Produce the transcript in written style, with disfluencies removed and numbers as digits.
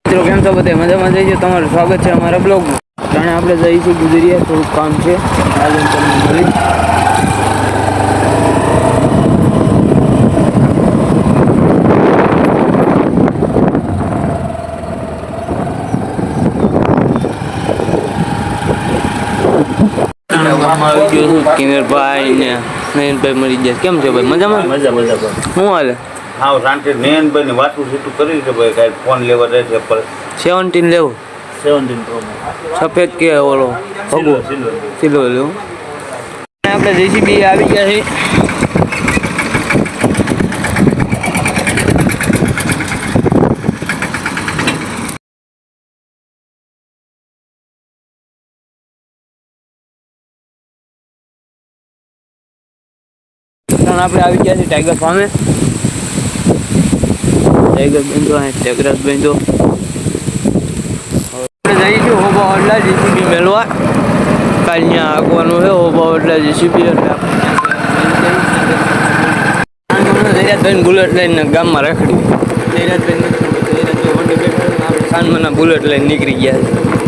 મિત્રો કેમ છો બધે મજામાં જઈજો તમારું સ્વાગત છે અમારા બ્લોગમાં. જાણે આપણે જઈશું ગુજરીએ થોડુંક કામ છે આગળ તમને મળી. કિનરભાઈ ને નયનભાઈ મળી ગયા. કેમ છે ભાઈ? મજામાં? મજા શું હાલે? હા શાંતિ. નયનભાઈ ને વાતું સીતું કરી કે ભાઈ કાંઈ ફોન લેવા રહે છે પર 17 લેવું. 17 પ્રો સફેદ કે ઓલો ભગવો સિલ્વર લેવું. આપણે જેસીબી આવી ગયા છે. આપણે આવી ગયા છીએ ટાઈગર ફાર્મે. ટાઈગર બેંધો ટેકરાસ બેંધો. આપણે જઈશું હોબા વડલા જેસીબી મેળવા. કાલ ત્યાં આગવાનું છે હોબા વડલા જેસીબી. એટલે બુલેટ લઈને ગામમાં રખડી. સાંજમાં બુલેટ લઈને નીકળી ગયા છે.